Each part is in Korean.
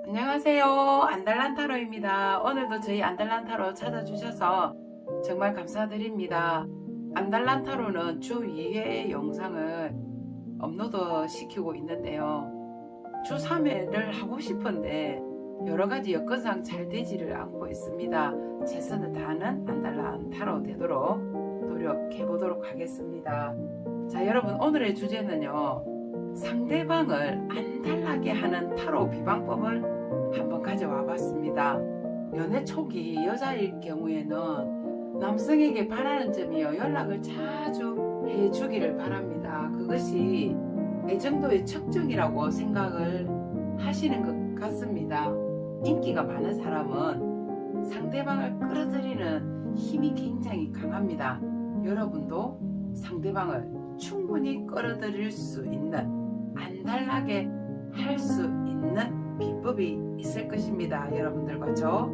안녕하세요. 안달란타로입니다. 오늘도 저희 안달란타로 찾아주셔서 정말 감사드립니다. 안달란타로는 주 2회 영상을 업로드 시키고 있는데요. 주 3회를 하고 싶은데 여러가지 여건상 잘 되지를 않고 있습니다. 최선을 다하는 안달란타로 되도록 노력해 보도록 하겠습니다. 자, 여러분, 오늘의 주제는요, 상대방을 안달나게 하는 타로 비방법을 한번 가져와 봤습니다. 연애 초기 여자일 경우에는 남성에게 바라는 점이요, 연락을 자주 해주기를 바랍니다. 그것이 애정도의 측정이라고 생각을 하시는 것 같습니다. 인기가 많은 사람은 상대방을 끌어들이는 힘이 굉장히 강합니다. 여러분도 상대방을 충분히 끌어들일 수 있는, 안달나게 할 수 있는 비법이 있을 것입니다. 여러분들과 저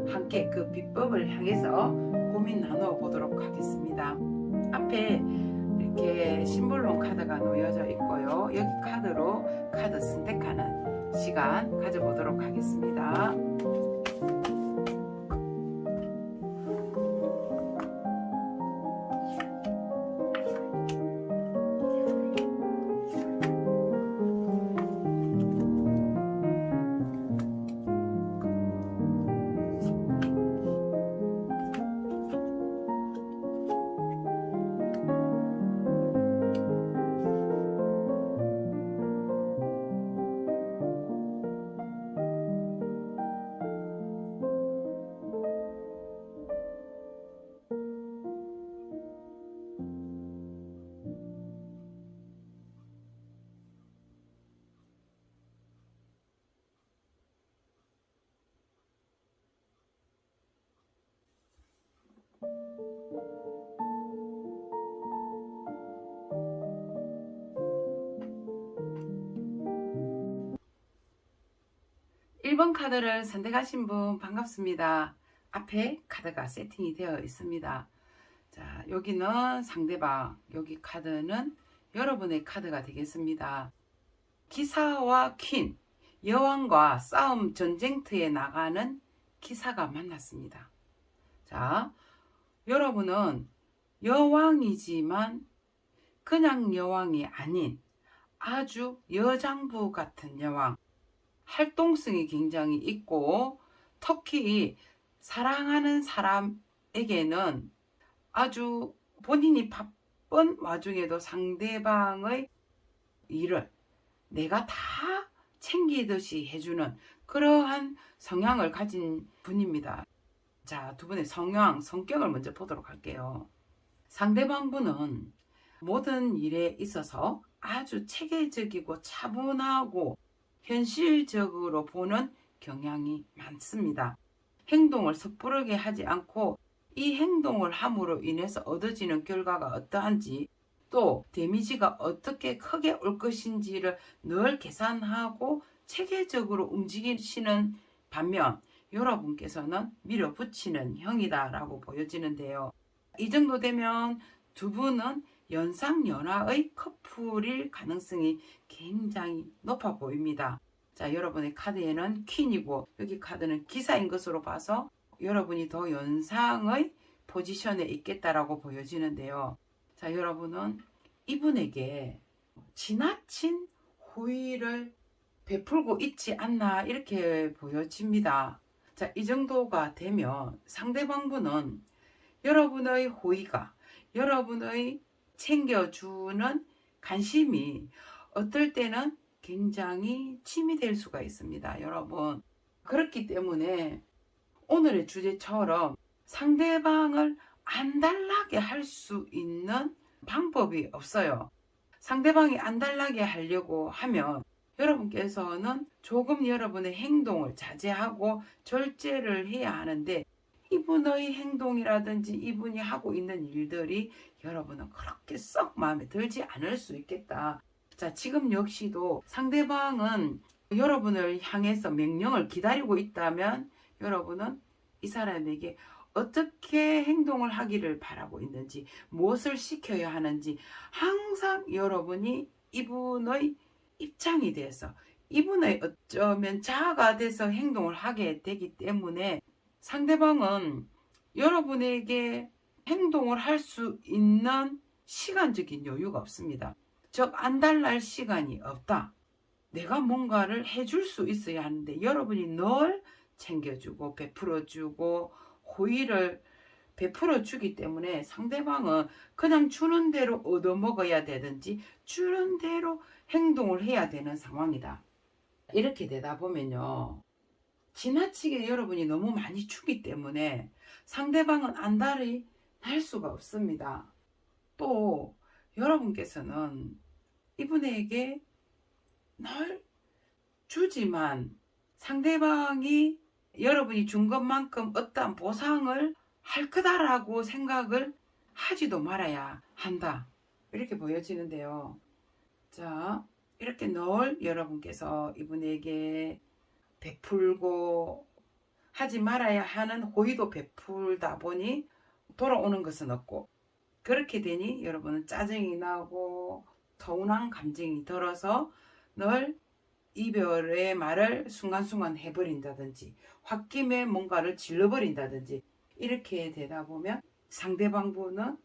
함께 그 비법을 향해서 고민 나누어 보도록 하겠습니다. 앞에 이렇게 심볼론 카드가 놓여져 있고요. 여기 카드로 카드 선택하는 시간 가져보도록 하겠습니다. 일 번 카드를 선택하신 분 반갑습니다. 앞에 카드가 세팅이 되어 있습니다. 자, 여기는 상대방, 여기 카드는 여러분의 카드가 되겠습니다. 기사와 퀸, 여왕과 싸움 전쟁터에 나가는 기사가 만났습니다. 자, 여러분은 여왕이지만 그냥 여왕이 아닌 아주 여장부 같은 여왕, 활동성이 굉장히 있고, 특히 사랑하는 사람에게는 아주 본인이 바쁜 와중에도 상대방의 일을 내가 다 챙기듯이 해주는 그러한 성향을 가진 분입니다. 자, 두 분의 성격을 먼저 보도록 할게요. 상대방 분은 모든 일에 있어서 아주 체계적이고 차분하고 현실적으로 보는 경향이 많습니다. 행동을 섣부르게 하지 않고 이 행동을 함으로 인해서 얻어지는 결과가 어떠한지, 또 데미지가 어떻게 크게 올 것인지를 늘 계산하고 체계적으로 움직이시는 반면, 여러분께서는 밀어붙이는 형이다 라고 보여지는데요. 이 정도 되면 두 분은 연상연하의 커플일 가능성이 굉장히 높아 보입니다. 자, 여러분의 카드에는 퀸이고 여기 카드는 기사인 것으로 봐서 여러분이 더 연상의 포지션에 있겠다라고 보여지는데요. 자, 여러분은 이분에게 지나친 호의를 베풀고 있지 않나 이렇게 보여집니다. 자, 이 정도가 되면 상대방분은 여러분의 호의가, 여러분의 챙겨주는 관심이 어떨 때는 굉장히 침이 될 수가 있습니다. 여러분, 그렇기 때문에 오늘의 주제처럼 상대방을 안달나게 할 수 있는 방법이 없어요. 상대방이 안달나게 하려고 하면 여러분께서는 조금 여러분의 행동을 자제하고 절제를 해야 하는데, 이분의 행동이라든지 이분이 하고 있는 일들이 여러분은 그렇게 썩 마음에 들지 않을 수 있겠다. 자, 지금 역시도 상대방은 여러분을 향해서 명령을 기다리고 있다면 여러분은 이 사람에게 어떻게 행동을 하기를 바라고 있는지, 무엇을 시켜야 하는지 항상 여러분이 이분의 입장이 돼서 이분의 어쩌면 자아가 돼서 행동을 하게 되기 때문에 상대방은 여러분에게 행동을 할 수 있는 시간적인 여유가 없습니다. 즉, 안달날 시간이 없다. 내가 뭔가를 해줄 수 있어야 하는데 여러분이 늘 챙겨주고 베풀어주고 호의를 베풀어 주기 때문에 상대방은 그냥 주는 대로 얻어먹어야 되든지 주는 대로 행동을 해야 되는 상황이다. 이렇게 되다 보면요, 지나치게 여러분이 너무 많이 주기 때문에 상대방은 안달이 날 수가 없습니다. 또 여러분께서는 이분에게 늘 주지만 상대방이 여러분이 준 것만큼 어떠한 보상을 할 거다라고 생각을 하지도 말아야 한다. 이렇게 보여지는데요. 자, 이렇게 늘 여러분께서 이분에게 베풀고 하지 말아야 하는 호의도 베풀다 보니 돌아오는 것은 없고, 그렇게 되니 여러분은 짜증이 나고 서운한 감정이 들어서 늘 이별의 말을 순간순간 해버린다든지 홧김에 뭔가를 질러버린다든지 이렇게 되다 보면 상대방 분은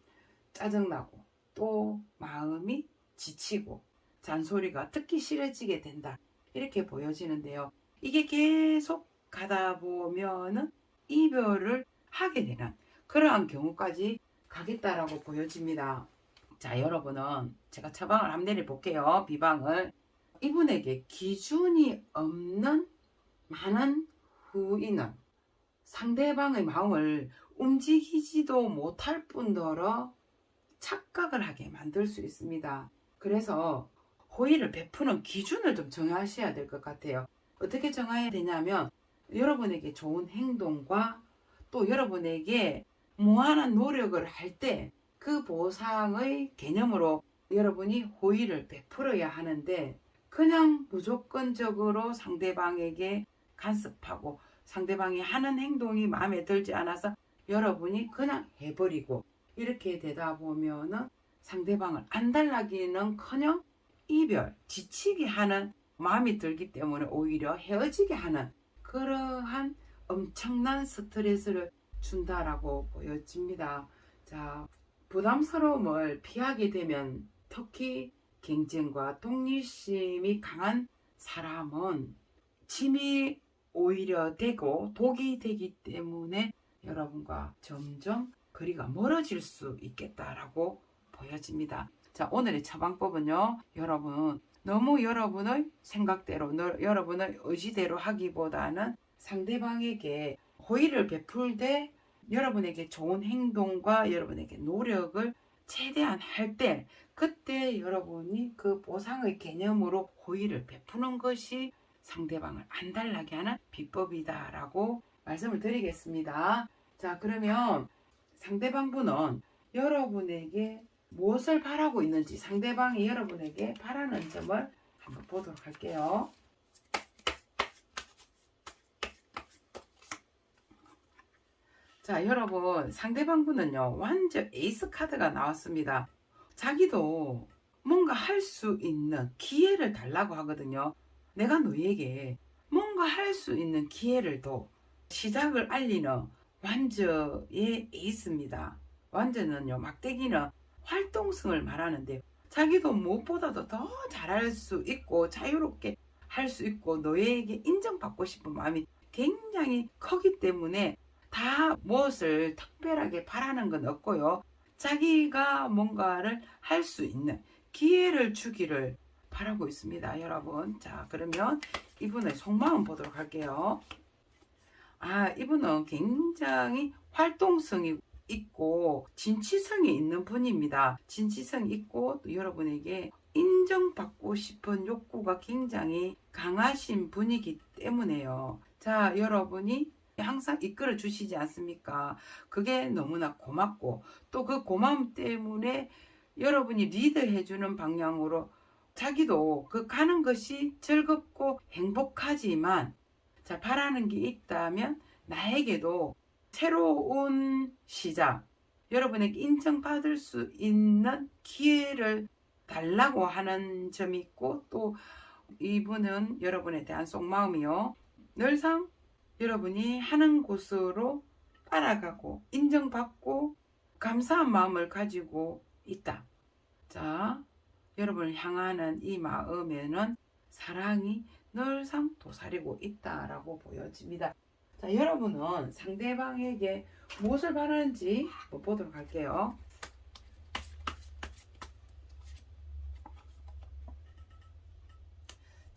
짜증나고 또 마음이 지치고 잔소리가 듣기 싫어지게 된다. 이렇게 보여지는데요. 이게 계속 가다 보면은 이별을 하게 되는 그러한 경우까지 가겠다라고 보여집니다. 자, 여러분은 제가 처방을 한번 내려볼게요. 비방을. 이분에게 기준이 없는 많은 후인은 상대방의 마음을 움직이지도 못할 뿐더러 착각을 하게 만들 수 있습니다. 그래서 호의를 베푸는 기준을 좀 정하셔야 될 것 같아요. 어떻게 정해야 되냐면 여러분에게 좋은 행동과 또 여러분에게 무한한 노력을 할 때 그 보상의 개념으로 여러분이 호의를 베풀어야 하는데, 그냥 무조건적으로 상대방에게 간섭하고 상대방이 하는 행동이 마음에 들지 않아서 여러분이 그냥 해버리고 이렇게 되다 보면은 상대방을 안달나기는커녕 이별, 지치게 하는 마음이 들기 때문에 오히려 헤어지게 하는 그러한 엄청난 스트레스를 준다라고 보여집니다. 자, 부담스러움을 피하게 되면 특히 경쟁과 독립심이 강한 사람은 짐이 오히려 되고 독이 되기 때문에 여러분과 점점 거리가 멀어질 수 있겠다라고 보여집니다. 자, 오늘의 처방법은요, 여러분 너무 여러분의 생각대로 여러분의 의지대로 하기보다는 상대방에게 호의를 베풀 때 여러분에게 좋은 행동과 여러분에게 노력을 최대한 할 때, 그때 여러분이 그 보상의 개념으로 호의를 베푸는 것이 상대방을 안달나게 하는 비법이다 라고 말씀을 드리겠습니다. 자, 그러면 상대방 분은 여러분에게 무엇을 바라고 있는지, 상대방이 여러분에게 바라는 점을 한번 보도록 할게요. 자, 여러분, 상대방 분은요, 완전 에이스 카드가 나왔습니다. 자기도 뭔가 할 수 있는 기회를 달라고 하거든요. 내가 너에게 뭔가 할 수 있는 기회를 더 시작을 알리는 완전의 에이스입니다. 완전은요, 막대기는 활동성을 말하는데 자기도 무엇보다도 더 잘할 수 있고 자유롭게 할 수 있고 너에게 인정받고 싶은 마음이 굉장히 크기 때문에 다 무엇을 특별하게 바라는 건 없고요. 자기가 뭔가를 할 수 있는 기회를 주기를 바라고 있습니다, 여러분. 자, 그러면 이분의 속마음 보도록 할게요. 아, 이분은 굉장히 활동성이 있고 진취성이 있는 분입니다. 진취성이 있고 또 여러분에게 인정받고 싶은 욕구가 굉장히 강하신 분이기 때문에요. 자, 여러분이 항상 이끌어 주시지 않습니까? 그게 너무나 고맙고 또 그 고마움 때문에 여러분이 리드해 주는 방향으로 자기도 그 가는 것이 즐겁고 행복하지만, 자, 바라는 게 있다면 나에게도 새로운 시작, 여러분에게 인정받을 수 있는 기회를 달라고 하는 점이 있고 또 이분은 여러분에 대한 속마음이요. 늘상 여러분이 하는 곳으로 따라가고 인정받고 감사한 마음을 가지고 있다. 자, 여러분을 향하는 이 마음에는 사랑이 늘상 도사리고 있다라고 보여집니다. 자, 여러분은 상대방에게 무엇을 바라는지 보도록 할게요.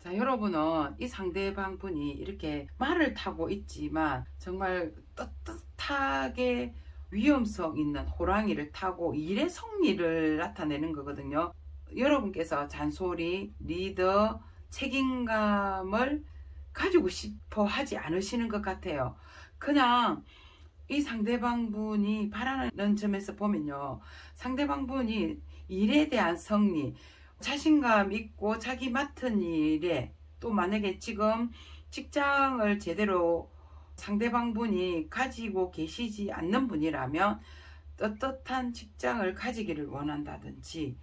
자, 여러분은 이 상대방 분이 이렇게 말을 타고 있지만 정말 떳떳하게 위험성 있는 호랑이를 타고 일의 성리를 나타내는 거거든요. 여러분께서 잔소리, 리더, 책임감을 가지고 싶어 하지 않으시는 것 같아요. 그냥 이 상대방 분이 바라는 점에서 보면요, 상대방 분이 일에 대한 성리, 자신감 있고 자기 맡은 일에, 또 만약에 지금 직장을 제대로 상대방 분이 가지고 계시지 않는 분이라면 떳떳한 직장을 가지기를 원한다든지,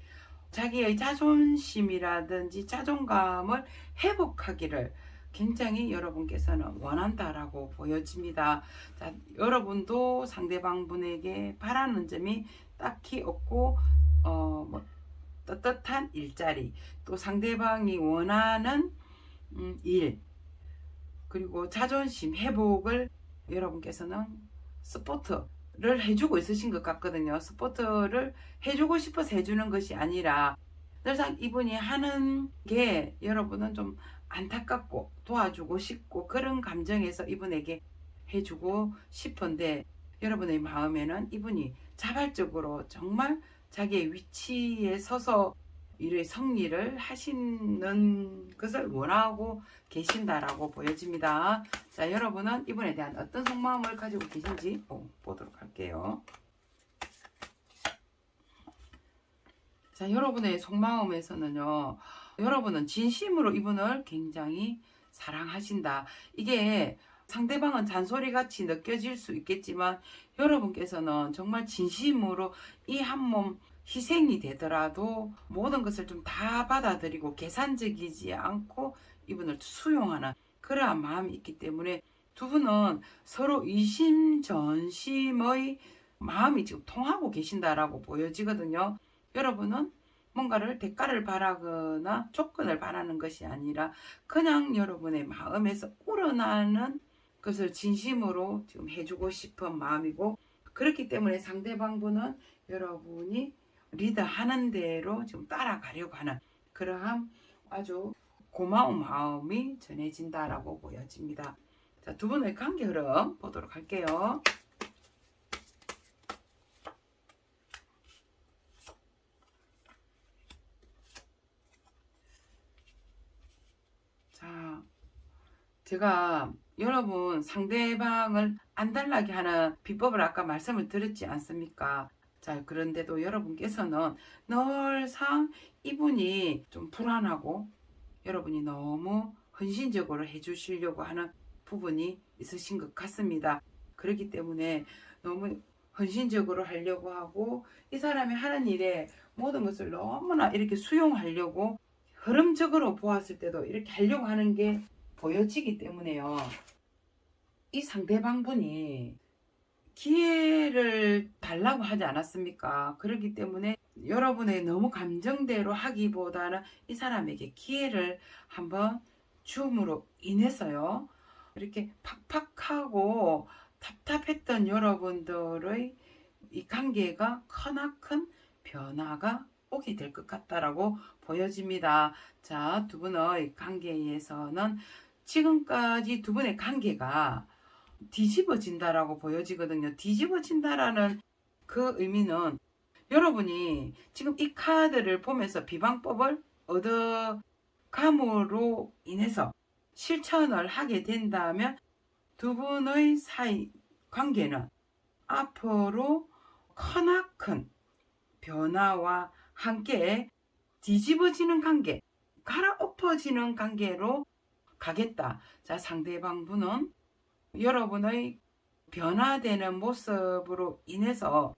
자기의 자존심이라든지 자존감을 회복하기를 굉장히 여러분께서는 원한다라고 보여집니다. 자, 여러분도 상대방 분에게 바라는 점이 딱히 없고 떳떳한 일자리, 또 상대방이 원하는 일, 그리고 자존심 회복을 여러분께서는 서포트를 해주고 있으신 것 같거든요. 서포트를 해주고 싶어서 해주는 것이 아니라 늘상 이분이 하는 게 여러분은 좀 안타깝고 도와주고 싶고 그런 감정에서 이분에게 해주고 싶은데, 여러분의 마음에는 이분이 자발적으로 정말 자기의 위치에 서서 일의 성리를 하시는 것을 원하고 계신다라고 보여집니다. 자, 여러분은 이분에 대한 어떤 속마음을 가지고 계신지 보도록 할게요. 자, 여러분의 속마음에서는요, 여러분은 진심으로 이분을 굉장히 사랑하신다. 이게 상대방은 잔소리같이 느껴질 수 있겠지만 여러분께서는 정말 진심으로 이 한 몸 희생이 되더라도 모든 것을 좀 다 받아들이고 계산적이지 않고 이분을 수용하는 그러한 마음이 있기 때문에 두 분은 서로 이심전심의 마음이 지금 통하고 계신다라고 보여지거든요. 여러분은 뭔가를 대가를 바라거나 조건을 바라는 것이 아니라 그냥 여러분의 마음에서 우러나는 것을 진심으로 지금 해주고 싶은 마음이고, 그렇기 때문에 상대방 분은 여러분이 리드하는 대로 지금 따라가려고 하는 그러한 아주 고마운 마음이 전해진다라고 보여집니다. 자, 두 분의 관계 흐름 보도록 할게요. 자, 제가 여러분 상대방을 안달나게 하는 비법을 아까 말씀을 드렸지 않습니까? 자, 그런데도 여러분께서는 늘상 이분이 좀 불안하고 여러분이 너무 헌신적으로 해주시려고 하는 부분이 있으신 것 같습니다. 그렇기 때문에 너무 헌신적으로 하려고 하고 이 사람이 하는 일에 모든 것을 너무나 이렇게 수용하려고 흐름적으로 보았을 때도 이렇게 하려고 하는 게 보여지기 때문에요. 이 상대방 분이 기회를 달라고 하지 않았습니까? 그렇기 때문에 여러분의 너무 감정대로 하기보다는 이 사람에게 기회를 한번 줌으로 인해서요, 이렇게 팍팍하고 답답했던 여러분들의 이 관계가 크나큰 변화가 오게 될 것 같다라고 보여집니다. 자, 두 분의 관계에서는 지금까지 두 분의 관계가 뒤집어진다라고 보여지거든요. 뒤집어진다라는 그 의미는 여러분이 지금 이 카드를 보면서 비방법을 얻어감으로 인해서 실천을 하게 된다면 두 분의 사이 관계는 앞으로 크나큰 변화와 함께 뒤집어지는 관계, 갈아엎어지는 관계로 가겠다. 자, 상대방 분은 여러분의 변화되는 모습으로 인해서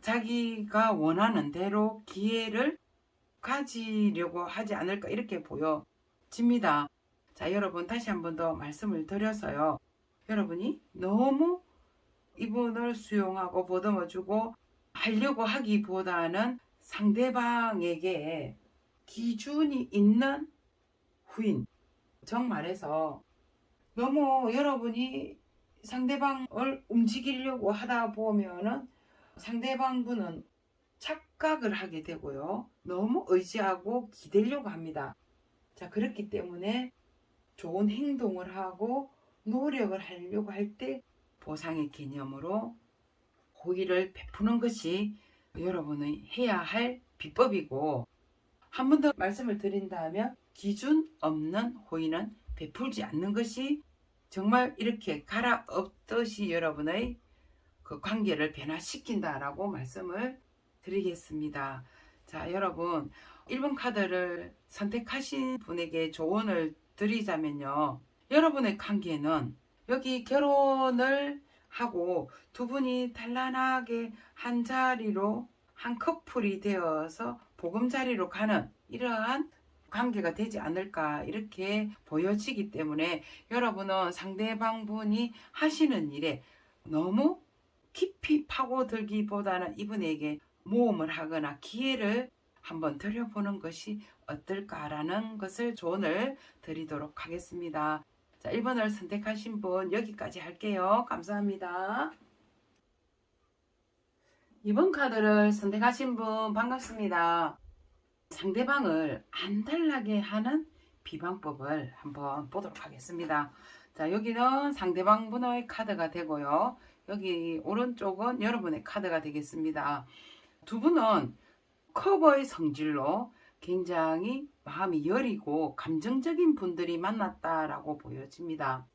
자기가 원하는 대로 기회를 가지려고 하지 않을까 이렇게 보여집니다. 보여집니다. 자, 여러분 다시 한 번 더 말씀을 드려서요. 여러분이 너무 이분을 수용하고 보듬어주고 하려고 하기보다는 상대방에게 기준이 있는 후인, 정말해서 너무 여러분이 상대방을 움직이려고 하다 보면은 상대방분은 착각을 하게 되고요. 너무 의지하고 기대려고 합니다. 자, 그렇기 때문에 좋은 행동을 하고 노력을 하려고 할 때 보상의 개념으로 호의를 베푸는 것이 여러분이 해야 할 비법이고, 한 번 더 말씀을 드린다면 기준 없는 호의는 베풀지 않는 것이 정말 이렇게 갈아엎듯이 여러분의 그 관계를 변화시킨다라고 말씀을 드리겠습니다. 자, 여러분 1번 카드를 선택하신 분에게 조언을 드리자면요. 여러분의 관계는 여기 결혼을 하고 두 분이 단란하게 한 자리로 한 커플이 되어서 보금자리로 가는 이러한 관계가 되지 않을까 이렇게 보여지기 때문에 여러분은 상대방 분이 하시는 일에 너무 깊이 파고들기보다는 이분에게 모험을 하거나 기회를 한번 드려보는 것이 어떨까라는 것을 조언을 드리도록 하겠습니다. 자, 1번을 선택하신 분 여기까지 할게요. 감사합니다. 2번 카드를 선택하신 분 반갑습니다. 상대방을 안달나게 하는 비방법을 한번 보도록 하겠습니다. 자, 여기는 상대방 분의 카드가 되고요. 여기 오른쪽은 여러분의 카드가 되겠습니다. 두 분은 커버의 성질로 굉장히 마음이 여리고 감정적인 분들이 만났다라고 보여집니다.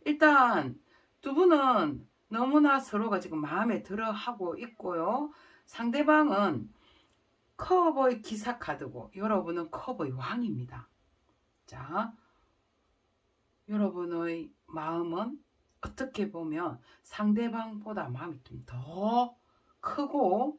일단 두 분은 너무나 서로가 지금 마음에 들어 하고 있고요. 상대방은 커버의 기사 카드고 여러분은 커버의 왕입니다. 자, 여러분의 마음은 어떻게 보면 상대방보다 마음이 좀 더 크고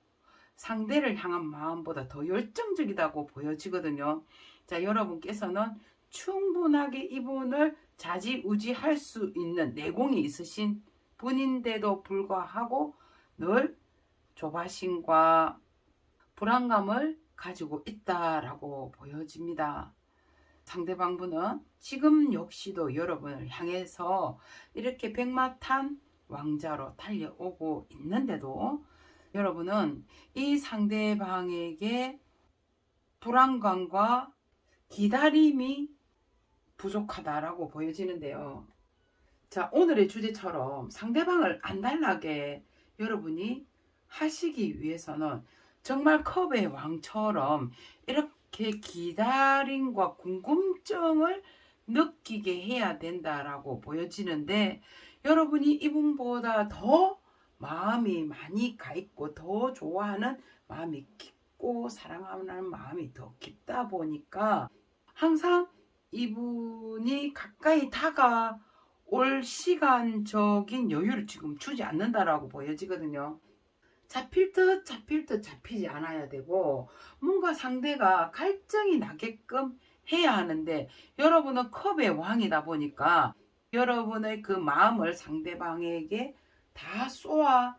상대를 향한 마음보다 더 열정적이라고 보여지거든요. 자, 여러분께서는 충분하게 이분을 좌지우지할 수 있는 내공이 있으신 분인데도 불구하고 늘 조바심과 불안감을 가지고 있다라고 보여집니다. 상대방 분은 지금 역시도 여러분을 향해서 이렇게 백마탄 왕자로 달려오고 있는데도 여러분은 이 상대방에게 불안감과 기다림이 부족하다라고 보여지는데요. 자, 오늘의 주제처럼 상대방을 안달나게 여러분이 하시기 위해서는 정말 컵의 왕처럼 이렇게 기다림과 궁금증을 느끼게 해야 된다라고 보여지는데, 여러분이 이분보다 더 마음이 많이 가 있고 더 좋아하는 마음이 깊고 사랑하는 마음이 더 깊다 보니까 항상 이분이 가까이 다가올 시간적인 여유를 지금 주지 않는다라고 보여지거든요. 잡힐 듯 잡히지 않아야 되고 뭔가 상대가 갈증이 나게끔 해야 하는데, 여러분은 컵의 왕이다 보니까 여러분의 그 마음을 상대방에게 다 쏘아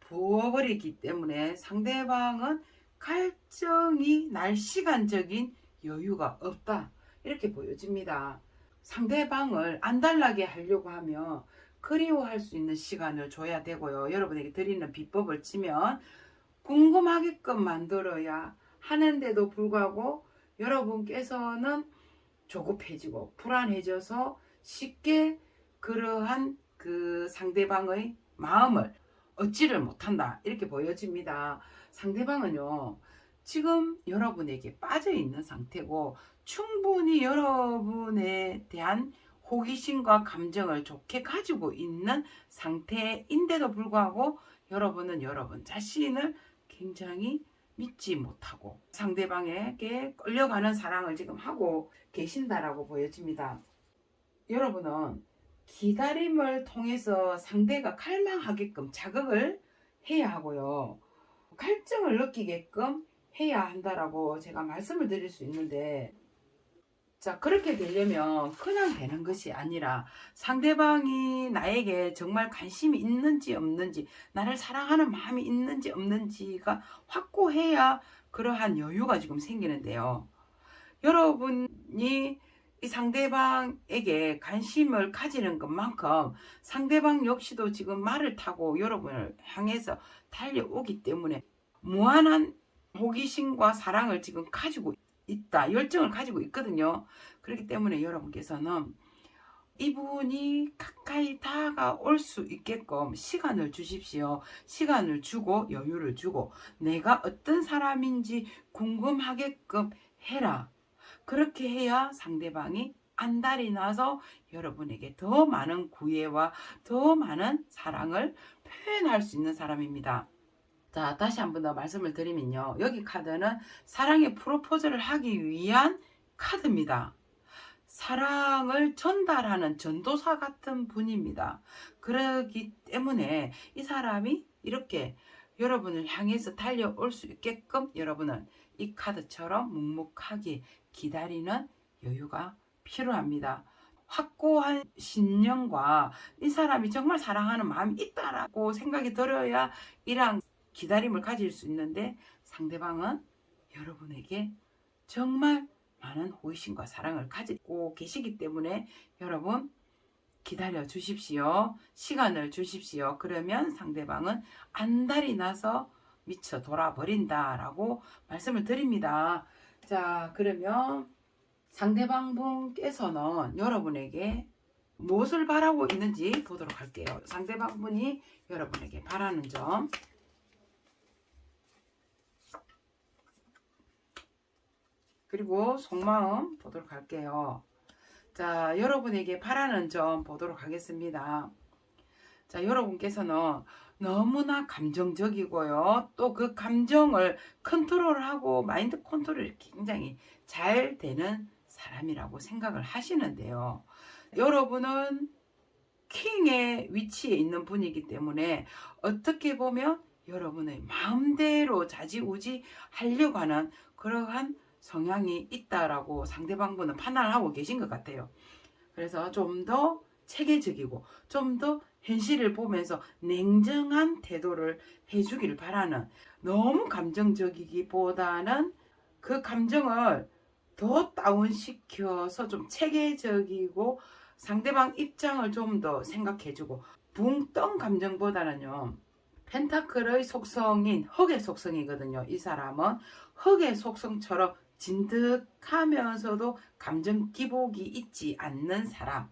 부어버리기 때문에 상대방은 갈증이 날 시간적인 여유가 없다 이렇게 보여집니다. 상대방을 안달나게 하려고 하면 그리워할 수 있는 시간을 줘야 되고요. 여러분에게 드리는 비법을 치면 궁금하게끔 만들어야 하는데도 불구하고 여러분께서는 조급해지고 불안해져서 쉽게 그러한 그 상대방의 마음을 얻지를 못한다 이렇게 보여집니다. 상대방은요 지금 여러분에게 빠져 있는 상태고 충분히 여러분에 대한 호기심과 감정을 좋게 가지고 있는 상태인데도 불구하고 여러분은 여러분 자신을 굉장히 믿지 못하고 상대방에게 끌려가는 사랑을 지금 하고 계신다라고 보여집니다. 여러분은 기다림을 통해서 상대가 갈망하게끔 자극을 해야 하고요. 갈증을 느끼게끔 해야 한다라고 제가 말씀을 드릴 수 있는데, 자, 그렇게 되려면 그냥 되는 것이 아니라 상대방이 나에게 정말 관심이 있는지 없는지, 나를 사랑하는 마음이 있는지 없는지가 확고해야 그러한 여유가 지금 생기는데요. 여러분이 이 상대방에게 관심을 가지는 것만큼 상대방 역시도 지금 말을 타고 여러분을 향해서 달려오기 때문에 무한한 호기심과 사랑을 지금 가지고 있다, 열정을 가지고 있거든요. 그렇기 때문에 여러분께서는 이분이 가까이 다가올 수 있게끔 시간을 주십시오. 시간을 주고 여유를 주고 내가 어떤 사람인지 궁금하게끔 해라. 그렇게 해야 상대방이 안달이 나서 여러분에게 더 많은 구애와 더 많은 사랑을 표현할 수 있는 사람입니다. 자, 다시 한 번 더 말씀을 드리면요. 여기 카드는 사랑의 프로포즈를 하기 위한 카드입니다. 사랑을 전달하는 전도사 같은 분입니다. 그렇기 때문에 이 사람이 이렇게 여러분을 향해서 달려올 수 있게끔 여러분은 이 카드처럼 묵묵하게 기다리는 여유가 필요합니다. 확고한 신념과 이 사람이 정말 사랑하는 마음이 있다라고 생각이 들어야 이러한 기다림을 가질 수 있는데, 상대방은 여러분에게 정말 많은 호기심과 사랑을 가지고 계시기 때문에 여러분 기다려 주십시오. 시간을 주십시오. 그러면 상대방은 안달이 나서 미쳐 돌아버린다라고 말씀을 드립니다. 자, 그러면 상대방 분께서는 여러분에게 무엇을 바라고 있는지 보도록 할게요. 상대방 분이 여러분에게 바라는 점, 그리고 속마음 보도록 할게요. 자, 여러분에게 바라는 점 보도록 하겠습니다. 자, 여러분께서는 너무나 감정적이고요. 또 그 감정을 컨트롤하고 마인드 컨트롤이 굉장히 잘 되는 사람이라고 생각을 하시는데요. 여러분은 킹의 위치에 있는 분이기 때문에 어떻게 보면 여러분의 마음대로 좌지우지 하려고 하는 그러한 성향이 있다라고 상대방분은 판단을 하고 계신 것 같아요. 그래서 좀 더 체계적이고 좀 더 현실을 보면서 냉정한 태도를 해주기를 바라는, 너무 감정적이기보다는 그 감정을 더 다운시켜서 좀 체계적이고 상대방 입장을 좀 더 생각해주고, 붕 뜬 감정보다는요, 펜타클의 속성인 흙의 속성이거든요. 이 사람은 흙의 속성처럼 진득하면서도 감정 기복이 있지 않는 사람,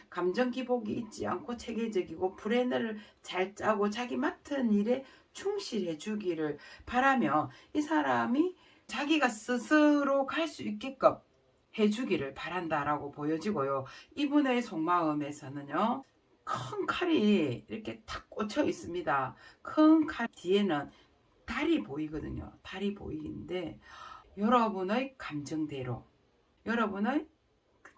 감정 기복이 있지 않고 체계적이고 플랜을 잘 짜고 자기 맡은 일에 충실해 주기를 바라며 이 사람이 자기가 스스로 갈 수 있게끔 해주기를 바란다라고 보여지고요. 이분의 속마음에서는요, 큰 칼이 이렇게 탁 꽂혀 있습니다. 큰 칼 뒤에는 달이 보이거든요. 달이 보이는데 여러분의 감정대로, 여러분의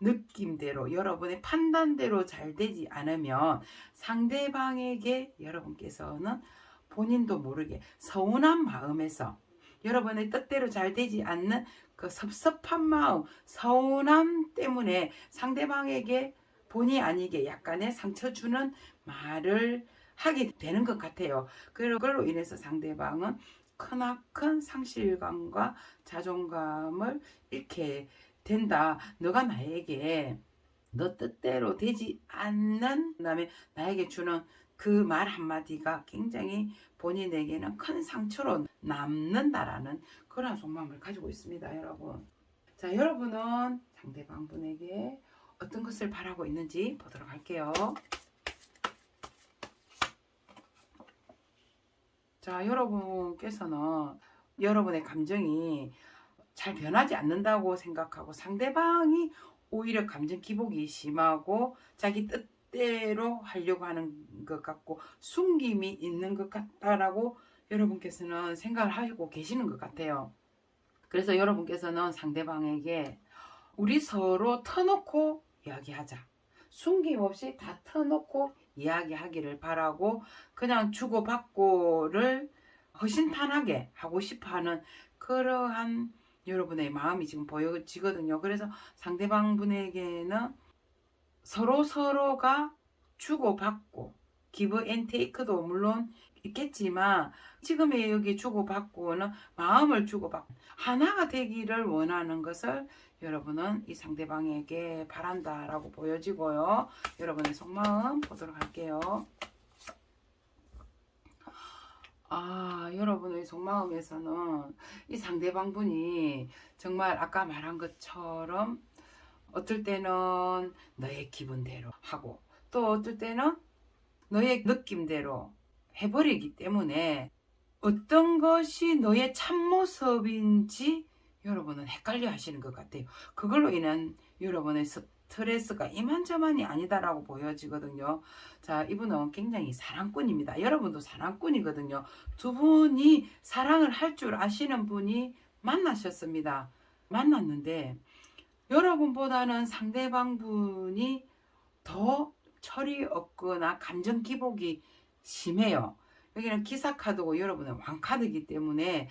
느낌대로, 여러분의 판단대로 잘 되지 않으면 상대방에게 여러분께서는 본인도 모르게 서운한 마음에서, 여러분의 뜻대로 잘 되지 않는 그 섭섭한 마음, 서운함 때문에 상대방에게 본의 아니게 약간의 상처 주는 말을 하게 되는 것 같아요. 그걸로 인해서 상대방은 크나큰 상실감과 자존감을 잃게 된다. 너가 나에게 너 뜻대로 되지 않는, 그다음에 나에게 주는 그 말 한마디가 굉장히 본인에게는 큰 상처로 남는다라는 그런 속마음을 가지고 있습니다, 여러분. 자, 여러분은 상대방 분에게 어떤 것을 바라고 있는지 보도록 할게요. 자, 여러분께서는 여러분의 감정이 잘 변하지 않는다고 생각하고 상대방이 오히려 감정 기복이 심하고 자기 뜻대로 하려고 하는 것 같고 숨김이 있는 것 같다라고 여러분께서는 생각을 하고 계시는 것 같아요. 그래서 여러분께서는 상대방에게 우리 서로 터놓고 이야기하자, 숨김없이 다 터놓고 이야기하기를 바라고 그냥 주고받고를 허심탄회하게 하고 싶어하는 그러한 여러분의 마음이 지금 보여지거든요. 그래서 상대방 분에게는 서로가 주고받고 기브 앤 테이크도 물론 있겠지만 지금의 여기 주고받고는 마음을 주고받고 하나가 되기를 원하는 것을 여러분은 이 상대방에게 바란다라고 보여지고요. 여러분의 속마음 보도록 할게요. 여러분의 속마음에서는 이 상대방 분이 정말 아까 말한 것처럼 어떨 때는 너의 기분대로 하고 또 어떨 때는 너의 느낌대로 해버리기 때문에 어떤 것이 너의 참모습인지 여러분은 헷갈려 하시는 것 같아요. 그걸로 인한 여러분의 스트레스가 이만저만이 아니다라고 보여지거든요. 자, 이분은 굉장히 사랑꾼입니다. 여러분도 사랑꾼이거든요. 두 분이 사랑을 할 줄 아시는 분이 만나셨습니다. 만났는데 여러분보다는 상대방 분이 더 철이 없거나 감정 기복이 심해요. 여기는 기사카드고 여러분은 왕카드이기 때문에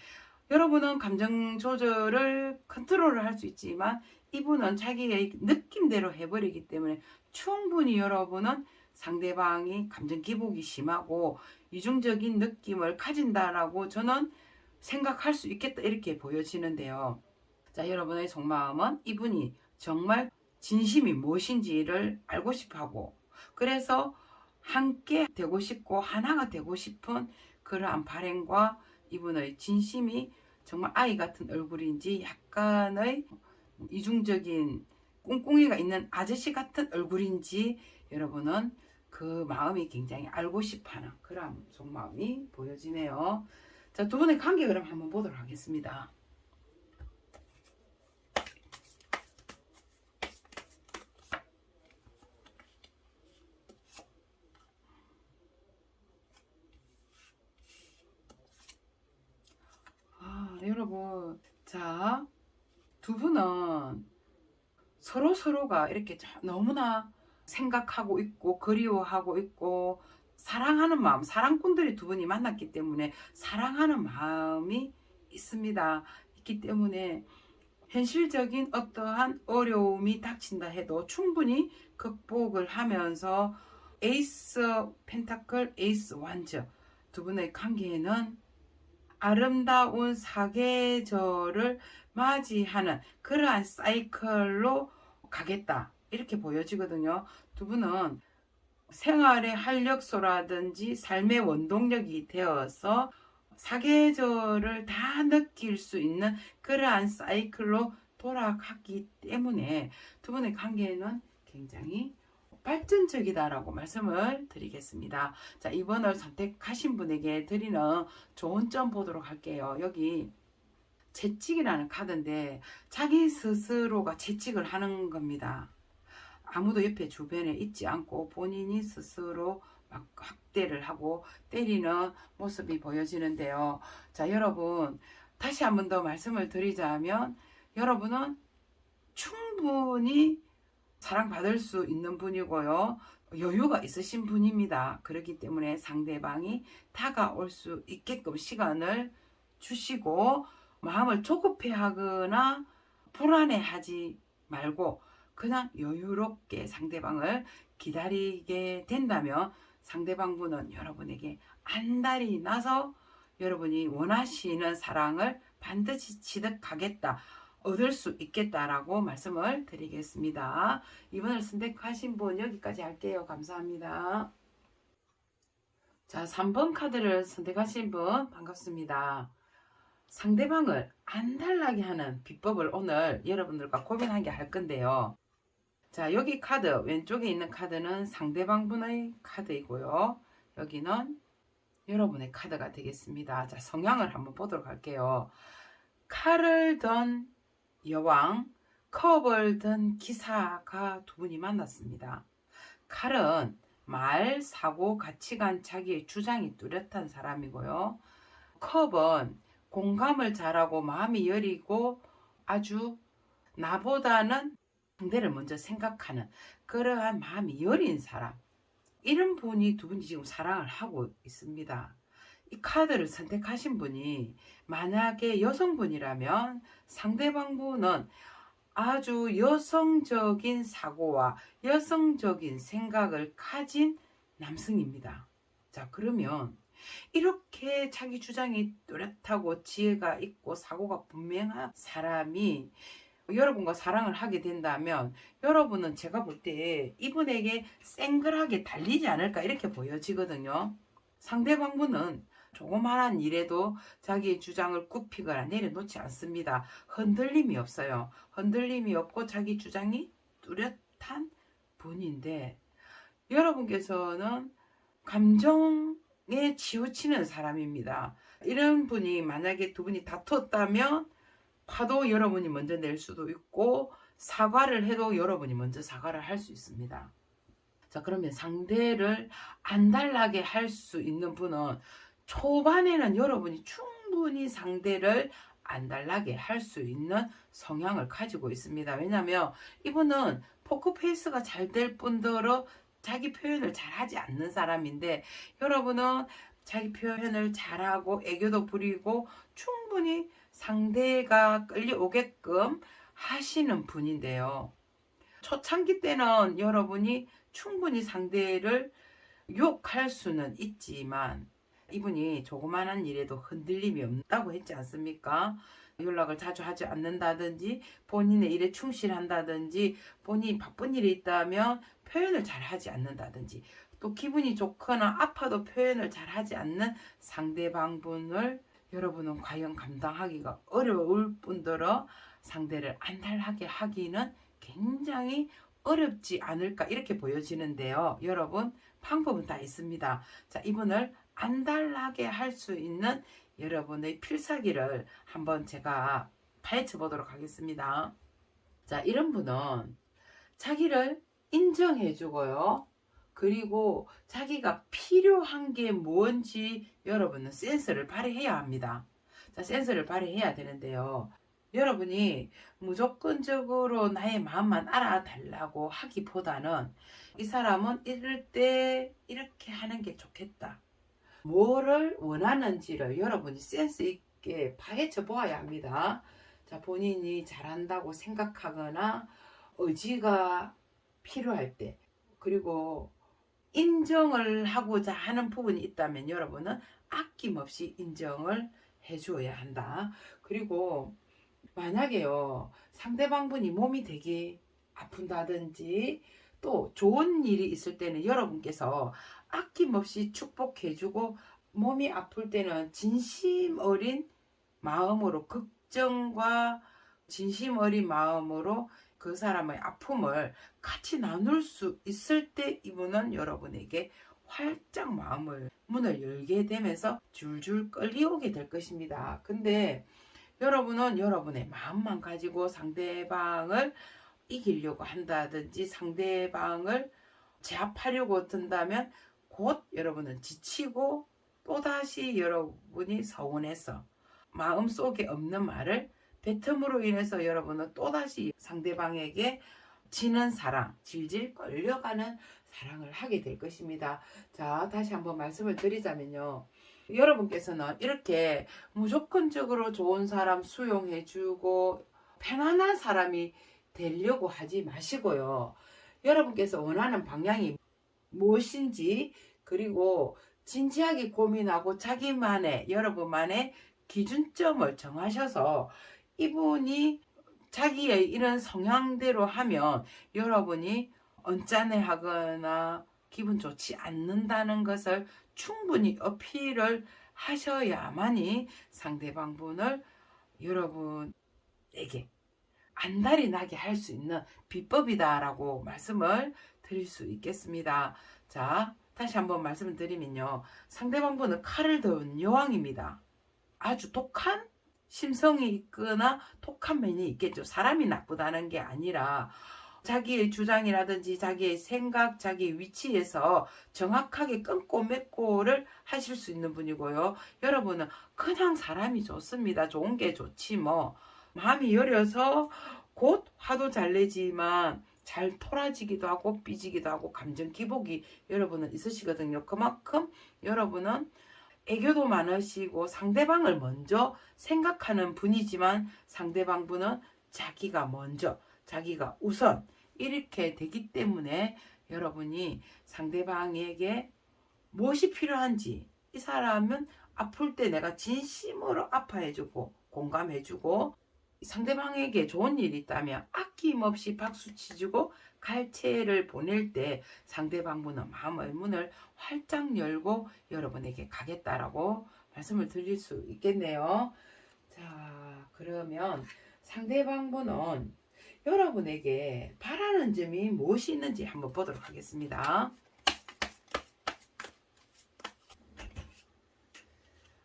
여러분은 감정 조절을 컨트롤을 할 수 있지만 이분은 자기의 느낌대로 해버리기 때문에 충분히 여러분은 상대방이 감정 기복이 심하고 이중적인 느낌을 가진다라고 저는 생각할 수 있겠다 이렇게 보여지는데요. 자, 여러분의 속마음은 이분이 정말 진심이 무엇인지를 알고 싶어하고 그래서 함께 되고 싶고 하나가 되고 싶은 그러한 바램과 이분의 진심이 정말 아이 같은 얼굴인지 약간의 이중적인 꿍꿍이가 있는 아저씨 같은 얼굴인지 여러분은 그 마음이 굉장히 알고 싶어하는 그런 속마음이 보여지네요. 자, 두 분의 관계 그럼 한번 보도록 하겠습니다. 여러분, 자, 두 분은 서로가 이렇게 너무나 생각하고 있고 그리워하고 있고 사랑하는 마음, 사랑꾼들이 두 분이 만났기 때문에 사랑하는 마음이 있기 때문에 현실적인 어떠한 어려움이 닥친다 해도 충분히 극복을 하면서 에이스 펜타클, 에이스 완저 두 분의 관계에는 아름다운 사계절을 맞이하는 그러한 사이클로 가겠다 이렇게 보여지거든요. 두 분은 생활의 활력소라든지 삶의 원동력이 되어서 사계절을 다 느낄 수 있는 그러한 사이클로 돌아가기 때문에 두 분의 관계는 굉장히 발전적이다라고 말씀을 드리겠습니다. 자, 이번을 선택하신 분에게 드리는 좋은 점 보도록 할게요. 여기 채찍이라는 카드인데 자기 스스로가 채찍을 하는 겁니다. 아무도 옆에 주변에 있지 않고 본인이 스스로 막 학대를 하고 때리는 모습이 보여지는데요. 자, 여러분 다시 한 번 더 말씀을 드리자면 여러분은 충분히 사랑받을 수 있는 분이고요. 여유가 있으신 분입니다. 그렇기 때문에 상대방이 다가올 수 있게끔 시간을 주시고 마음을 조급해하거나 불안해하지 말고 그냥 여유롭게 상대방을 기다리게 된다면 상대방분은 여러분에게 안달이 나서 여러분이 원하시는 사랑을 반드시 취득하겠다. 얻을 수 있겠다라고 말씀을 드리겠습니다. 이번을 선택하신 분 여기까지 할게요. 감사합니다. 자, 3번 카드를 선택하신 분 반갑습니다. 상대방을 안달나게 하는 비법을 오늘 여러분들과 고민하게 할 건데요. 자, 여기 카드 왼쪽에 있는 카드는 상대방분의 카드이고요. 여기는 여러분의 카드가 되겠습니다. 자, 성향을 한번 보도록 할게요. 칼을 든 여왕, 컵을 든 기사가 두 분이 만났습니다. 칼은 말, 사고, 가치관, 자기의 주장이 뚜렷한 사람이고요. 컵은 공감을 잘하고 마음이 여리고 아주 나보다는 상대를 먼저 생각하는 그러한 마음이 여린 사람. 이런 분이 두 분이 지금 사랑을 하고 있습니다. 이 카드를 선택하신 분이 만약에 여성분이라면 상대방분은 아주 여성적인 사고와 여성적인 생각을 가진 남성입니다. 자, 그러면 이렇게 자기 주장이 뚜렷하고 지혜가 있고 사고가 분명한 사람이 여러분과 사랑을 하게 된다면 여러분은 제가 볼 때 이분에게 쌩글하게 달리지 않을까 이렇게 보여지거든요. 상대방분은 조그마한 일에도 자기의 주장을 굽히거나 내려놓지 않습니다. 흔들림이 없어요. 흔들림이 없고 자기 주장이 뚜렷한 분인데 여러분께서는 감정에 치우치는 사람입니다. 이런 분이 만약에 두 분이 다퉜다면 화도 여러분이 먼저 낼 수도 있고 사과를 해도 여러분이 먼저 사과를 할 수 있습니다. 자, 그러면 상대를 안달나게 할 수 있는 분은 초반에는 여러분이 충분히 상대를 안달나게 할 수 있는 성향을 가지고 있습니다. 왜냐하면 이분은 포커페이스가 잘 될 뿐더러 자기 표현을 잘 하지 않는 사람인데 여러분은 자기 표현을 잘하고 애교도 부리고 충분히 상대가 끌려오게끔 하시는 분인데요. 초창기 때는 여러분이 충분히 상대를 욕할 수는 있지만 이분이 조그마한 일에도 흔들림이 없다고 했지 않습니까? 연락을 자주 하지 않는다든지 본인의 일에 충실한다든지 본인이 바쁜 일이 있다면 표현을 잘 하지 않는다든지 또 기분이 좋거나 아파도 표현을 잘 하지 않는 상대방분을 여러분은 과연 감당하기가 어려울 뿐더러 상대를 안달나게 하기는 굉장히 어렵지 않을까 이렇게 보여지는데요. 여러분 방법은 다 있습니다. 자, 이분을 안달나게 할 수 있는 여러분의 필살기를 한번 제가 파헤쳐 보도록 하겠습니다. 자, 이런 분은 자기를 인정해 주고요. 그리고 자기가 필요한 게 뭔지 여러분은 센스를 발휘해야 합니다. 자, 센스를 발휘해야 되는데요. 여러분이 무조건적으로 나의 마음만 알아달라고 하기보다는 이 사람은 이럴 때 이렇게 하는 게 좋겠다. 뭐를 원하는지를 여러분이 센스 있게 파헤쳐 보아야 합니다. 자, 본인이 잘한다고 생각하거나 의지가 필요할 때 그리고 인정을 하고자 하는 부분이 있다면 여러분은 아낌없이 인정을 해주어야 한다. 그리고 만약에요 상대방분이 몸이 되게 아픈다든지 또 좋은 일이 있을 때는 여러분께서 아낌없이 축복해주고 몸이 아플 때는 진심 어린 마음으로 걱정과 진심 어린 마음으로 그 사람의 아픔을 같이 나눌 수 있을 때 이분은 여러분에게 활짝 문을 열게 되면서 줄줄 끌려오게 될 것입니다. 근데 여러분은 여러분의 마음만 가지고 상대방을 이기려고 한다든지 상대방을 제압하려고 든다면 곧 여러분은 지치고 또다시 여러분이 서운해서 마음속에 없는 말을 뱉음으로 인해서 여러분은 또다시 상대방에게 지는 사랑, 질질 끌려가는 사랑을 하게 될 것입니다. 자, 다시 한번 말씀을 드리자면요. 여러분께서는 이렇게 무조건적으로 좋은 사람 수용해주고 편안한 사람이 되려고 하지 마시고요. 여러분께서 원하는 방향이 무엇인지 그리고 진지하게 고민하고 자기만의 여러분만의 기준점을 정하셔서 이분이 자기의 이런 성향대로 하면 여러분이 언짢아하거나 기분 좋지 않는다는 것을 충분히 어필을 하셔야만이 상대방분을 여러분에게 안달이 나게 할 수 있는 비법이다라고 말씀을 드릴 수 있겠습니다. 자, 다시 한번 말씀을 드리면요. 상대방분은 칼을 든 여왕입니다. 아주 독한 심성이 있거나 독한 면이 있겠죠. 사람이 나쁘다는 게 아니라 자기의 주장이라든지 자기의 생각, 자기의 위치에서 정확하게 끊고 맺고를 하실 수 있는 분이고요. 여러분은 그냥 사람이 좋습니다. 좋은 게 좋지 뭐. 마음이 여려서 곧 화도 잘 내지만 잘 토라지기도 하고 삐지기도 하고 감정 기복이 여러분은 있으시거든요. 그만큼 여러분은 애교도 많으시고 상대방을 먼저 생각하는 분이지만 상대방 분은 자기가 먼저, 자기가 우선 이렇게 되기 때문에 여러분이 상대방에게 무엇이 필요한지, 이 사람은 아플 때 내가 진심으로 아파해주고 공감해주고, 상대방에게 좋은 일이 있다면 아낌없이 박수 치주고 갈채를 보낼 때 상대방 분은 마음의 문을 활짝 열고 여러분에게 가겠다라고 말씀을 드릴 수 있겠네요. 자, 그러면 상대방 분은 여러분에게 바라는 점이 무엇이 있는지 한번 보도록 하겠습니다.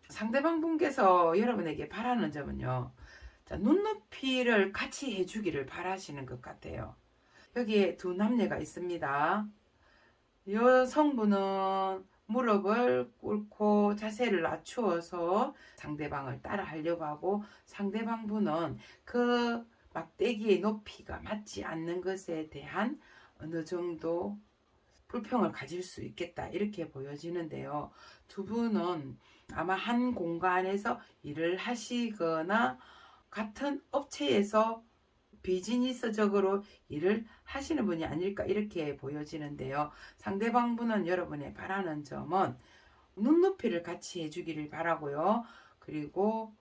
상대방 분께서 여러분에게 바라는 점은요, 자, 눈높이를 같이 해주기를 바라시는 것 같아요. 여기에 두 남녀가 있습니다. 여성분은 무릎을 꿇고 자세를 낮추어서 상대방을 따라 하려고 하고, 상대방 분은 그 막대기의 높이가 맞지 않는 것에 대한 어느 정도 불평을 가질 수 있겠다, 이렇게 보여지는데요. 두 분은 아마 한 공간에서 일을 하시거나 같은 업체에서 비즈니스적으로 일을 하시는 분이 아닐까, 이렇게 보여지는데요. 상대방 분은 여러분의 바라는 점은 눈높이를 같이 해주기를 바라고요. 그리고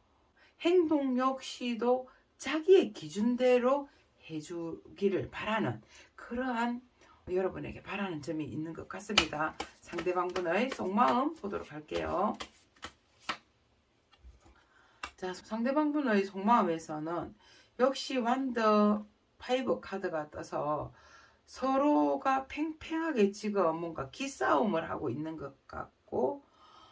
행동 역시도 자기의 기준대로 해주기를 바라는 그러한 여러분에게 바라는 점이 있는 것 같습니다. 상대방 분의 속마음 보도록 할게요. 자, 상대방 분의 속마음에서는 역시 완더 5 카드가 떠서 서로가 팽팽하게 지금 뭔가 기싸움을 하고 있는 것 같고,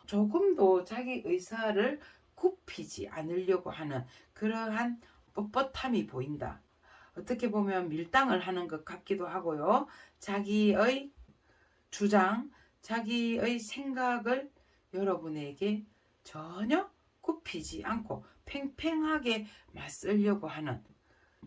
조금도 자기 의사를 굽히지 않으려고 하는 그러한 뻣뻣함이 보인다. 어떻게 보면 밀당을 하는 것 같기도 하고요. 자기의 주장, 자기의 생각을 여러분에게 전혀 굽히지 않고 팽팽하게 맞서려고 하는,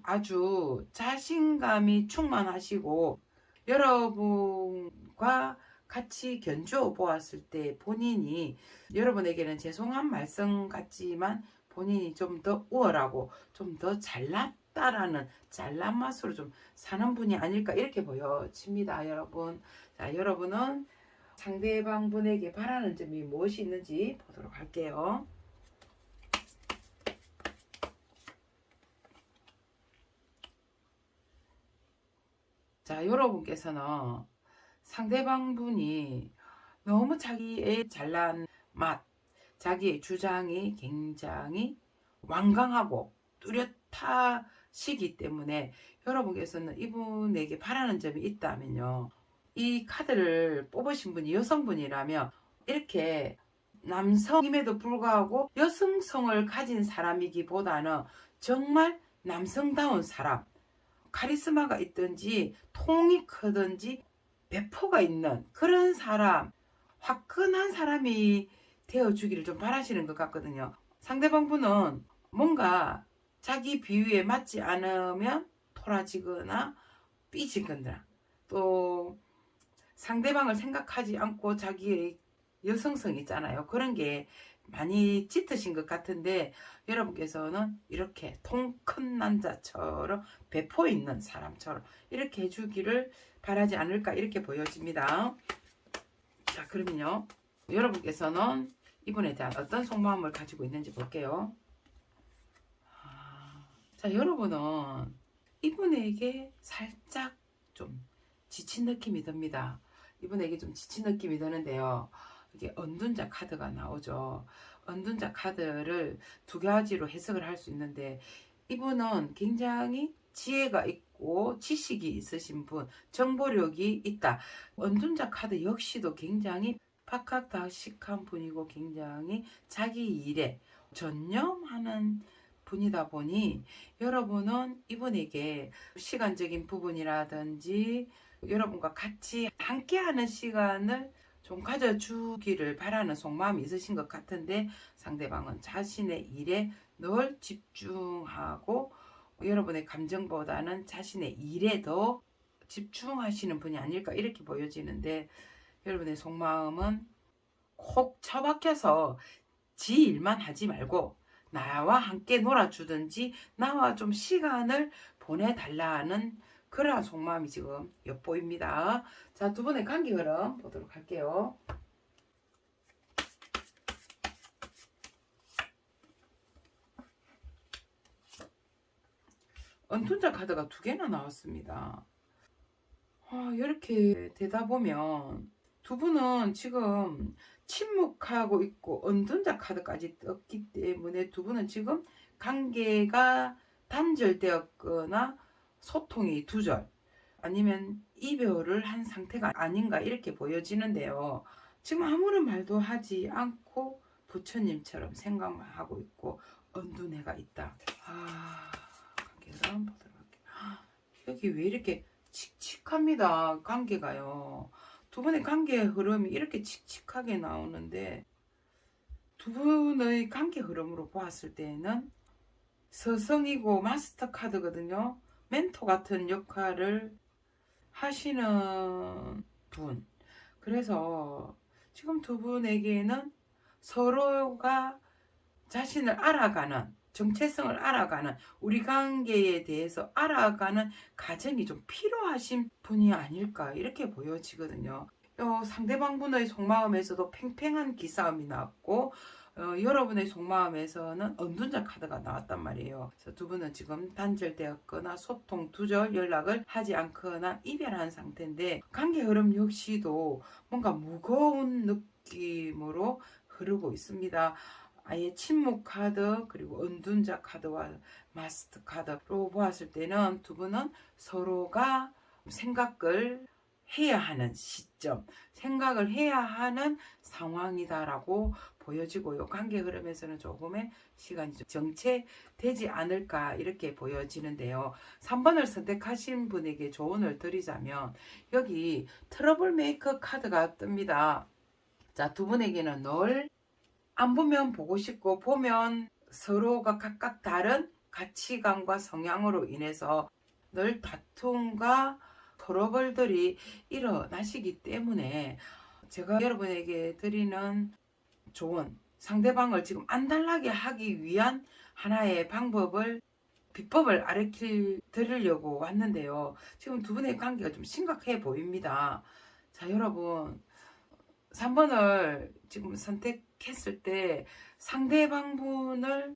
아주 자신감이 충만하시고, 여러분과 같이 견주어 보았을 때 본인이, 여러분에게는 죄송한 말씀 같지만 본인이 좀 더 우월하고 좀 더 잘났다라는 잘난 맛으로 좀 사는 분이 아닐까, 이렇게 보여집니다. 여러분, 자, 여러분은 상대방 분에게 바라는 점이 무엇이 있는지 보도록 할게요. 자, 여러분께서는 상대방 분이 너무 자기의 잘난 맛, 자기의 주장이 굉장히 완강하고 뚜렷하시기 때문에 여러분께서는 이분에게 바라는 점이 있다면요, 이 카드를 뽑으신 분이 여성분이라면 이렇게 남성임에도 불구하고 여성성을 가진 사람이기보다는 정말 남성다운 사람, 카리스마가 있든지 통이 크든지 배포가 있는 그런 사람, 화끈한 사람이 되어주기를 좀 바라시는 것 같거든요. 상대방 분은 뭔가 자기 비위에 맞지 않으면 토라지거나 삐지거나, 또 상대방을 생각하지 않고 자기의 여성성 있잖아요. 그런 게 많이 짙으신 것 같은데, 여러분께서는 이렇게 통 큰 남자처럼 배포 있는 사람처럼 이렇게 해주기를 바라지 않을까, 이렇게 보여집니다. 자, 그러면요, 여러분께서는 이분에 대한 어떤 속마음을 가지고 있는지 볼게요. 자, 여러분은 이분에게 살짝 좀 지친 느낌이 듭니다. 이분에게 좀 지친 느낌이 드는데요. 이게 언둔자 카드가 나오죠. 언둔자 카드를 두 가지로 해석을 할 수 있는데, 이분은 굉장히 지혜가 있고 지식이 있으신 분, 정보력이 있다. 언둔자 카드 역시도 굉장히 박학다식한 분이고 굉장히 자기 일에 전념하는 분이다 보니, 여러분은 이분에게 시간적인 부분이라든지 여러분과 같이 함께하는 시간을 좀 가져주기를 바라는 속마음이 있으신 것 같은데, 상대방은 자신의 일에 늘 집중하고 여러분의 감정보다는 자신의 일에 더 집중하시는 분이 아닐까, 이렇게 보여지는데, 여러분의 속마음은 콕 처박혀서 지 일만 하지 말고 나와 함께 놀아주든지 나와 좀 시간을 보내달라는 그러한 속마음이 지금 엿보입니다. 자, 두 분의 관계 흐름 보도록 할게요. 은둔자 카드가 두 개나 나왔습니다. 이렇게 되다 보면 두 분은 지금 침묵하고 있고 은둔자 카드까지 떴기 때문에 두 분은 지금 관계가 단절되었거나 소통이 두절 아니면 이별을 한 상태가 아닌가 이렇게 보여지는데요. 지금 아무런 말도 하지 않고 부처님처럼 생각만 하고 있고 은둔해가 있다. 관계를 한번 보도록 할게요. 여기 왜 이렇게 칙칙합니다. 관계가요. 두 분의 관계의 흐름이 이렇게 칙칙하게 나오는데 두 분의 관계 흐름으로 보았을 때는 서성이고 마스터 카드거든요. 멘토 같은 역할을 하시는 분. 그래서 지금 두 분에게는 서로가 자신을 알아가는, 정체성을 알아가는, 우리 관계에 대해서 알아가는 과정이 좀 필요하신 분이 아닐까 이렇게 보여지거든요. 상대방분의 속마음에서도 팽팽한 기싸움이 나왔고 여러분의 속마음에서는 은둔자 카드가 나왔단 말이에요. 그래서 두 분은 지금 단절되었거나 소통 두절 연락을 하지 않거나 이별한 상태인데 관계 흐름 역시도 뭔가 무거운 느낌으로 흐르고 있습니다. 아예 침묵 카드 그리고 은둔자 카드와 마스터 카드로 보았을 때는 두 분은 서로가 생각을 해야 하는 시점, 생각을 해야 하는 상황이다라고 보여지고요. 관계 흐름에서는 조금의 시간이 좀 정체되지 않을까 이렇게 보여지는데요. 3번을 선택하신 분에게 조언을 드리자면 여기 트러블 메이커 카드가 뜹니다. 자, 두 분에게는 늘 안 보면 보고 싶고 보면 서로가 각각 다른 가치관과 성향으로 인해서 늘 다툼과 트러블들이 일어나시기 때문에 제가 여러분에게 드리는 조언, 상대방을 지금 안달나게 하기 위한 하나의 방법을 비법을 드리려고 왔는데요. 지금 두 분의 관계가 좀 심각해 보입니다. 자, 여러분 3번을 지금 선택했을 때 상대방분을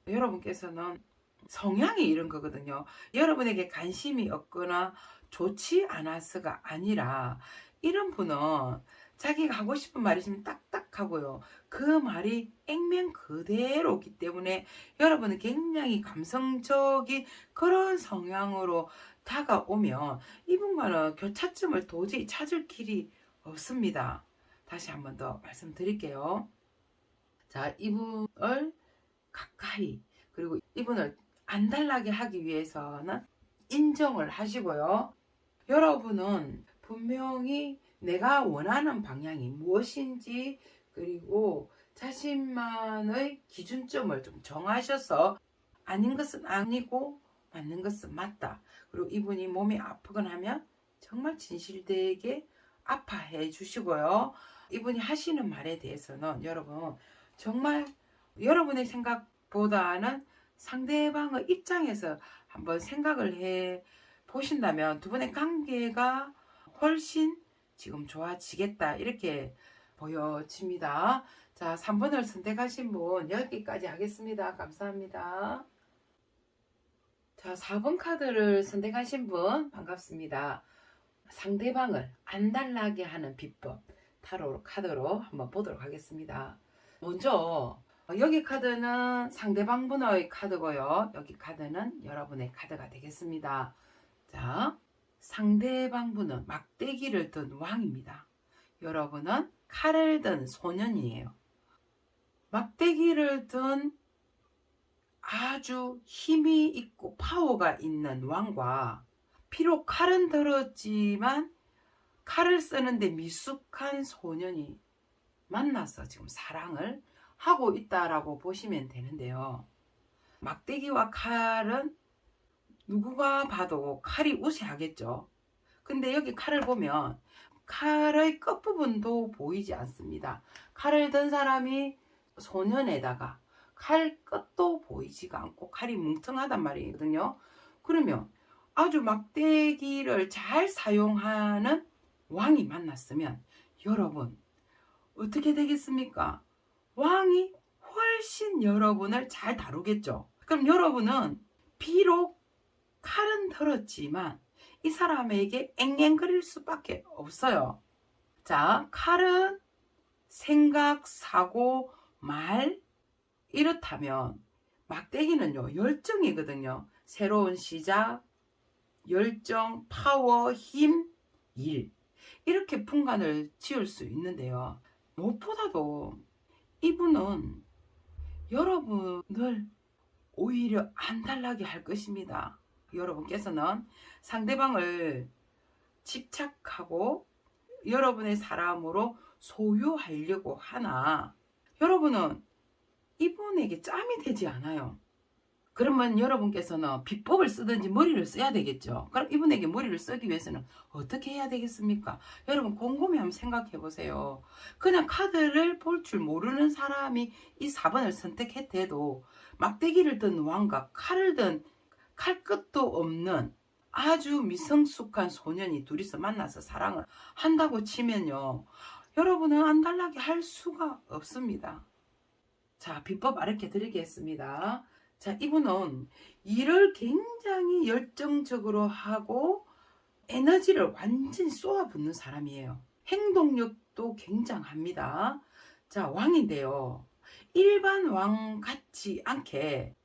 여러분께서는 성향이 이런 거거든요. 여러분에게 관심이 없거나 좋지 않아서가 아니라 이런 분은 자기가 하고 싶은 말이시면 딱딱하고요. 그 말이 액면 그대로기 때문에 여러분은 굉장히 감성적인 그런 성향으로 다가오면 이분과는 교차점을 도저히 찾을 길이 없습니다. 다시 한 번 더 말씀드릴게요. 자, 이분을 가까이 그리고 이분을 안달나게 하기 위해서는 인정을 하시고요. 여러분은 분명히 내가 원하는 방향이 무엇인지 그리고 자신만의 기준점을 좀 정하셔서 아닌 것은 아니고 맞는 것은 맞다. 그리고 이분이 몸이 아프거나 하면 정말 진실되게 아파해 주시고요. 이분이 하시는 말에 대해서는 여러분 정말 여러분의 생각보다는 상대방의 입장에서 한번 생각을 해 보신다면 두 분의 관계가 훨씬 지금 좋아지겠다 이렇게 보여집니다. 자, 3번을 선택하신 분 여기까지 하겠습니다. 감사합니다. 자, 4번 카드를 선택하신 분 반갑습니다. 상대방을 안달나게 하는 비법 타로 카드로 한번 보도록 하겠습니다. 먼저 여기 카드는 상대방분의 카드고요. 여기 카드는 여러분의 카드가 되겠습니다. 자, 상대방분은 막대기를 든 왕입니다. 여러분은 칼을 든 소년이에요. 막대기를 든 아주 힘이 있고 파워가 있는 왕과 비록 칼은 들었지만 칼을 쓰는데 미숙한 소년이 만나서 지금 사랑을 하고 있다라고 보시면 되는데요. 막대기와 칼은 누구가 봐도 칼이 우세하겠죠. 근데 여기 칼을 보면 칼의 끝부분도 보이지 않습니다. 칼을 든 사람이 소년에다가 칼 끝도 보이지가 않고 칼이 뭉텅하단 말이거든요. 그러면 아주 막대기를 잘 사용하는 왕이 만났으면 여러분 어떻게 되겠습니까? 왕이 훨씬 여러분을 잘 다루겠죠. 그럼 여러분은 비록 칼은 들었지만 이 사람에게 앵앵거릴 수밖에 없어요. 자, 칼은 생각, 사고, 말 이렇다면 막대기는요 열정이거든요. 새로운 시작, 열정, 파워, 힘, 일 이렇게 분간을 지을 수 있는데요. 무엇보다도 이분은 여러분을 오히려 안달나게 할 것입니다. 여러분께서는 상대방을 집착하고 여러분의 사람으로 소유하려고 하나 여러분은 이분에게 짬이 되지 않아요. 그러면 여러분께서는 비법을 쓰든지 머리를 써야 되겠죠. 그럼 이분에게 머리를 쓰기 위해서는 어떻게 해야 되겠습니까? 여러분 곰곰이 한번 생각해 보세요. 그냥 카드를 볼 줄 모르는 사람이 이 4번을 선택했대도 막대기를 든 왕과 칼을 든 칼끝도 없는 아주 미성숙한 소년이 둘이서 만나서 사랑을 한다고 치면요. 여러분은 안달나게 할 수가 없습니다. 자, 비법 알려 드리겠습니다. 자, 이분은 일을 굉장히 열정적으로 하고 에너지를 완전히 쏟아붓는 사람이에요. 행동력도 굉장합니다. 자, 왕인데요. 일반 왕 같지 않게